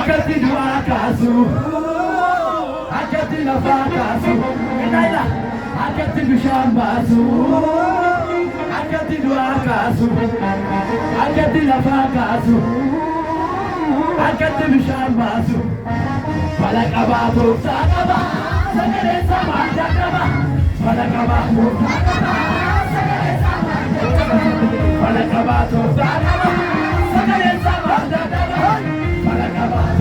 akati duakasu akati nafakasu inaila akati bishambasu akati duakasu akati nafakasu akati bishambasu balakabato sakaba sagale samadakaba balakabato sakaba sagale samadakaba balakabato sakaba sagale samadakaba balakabato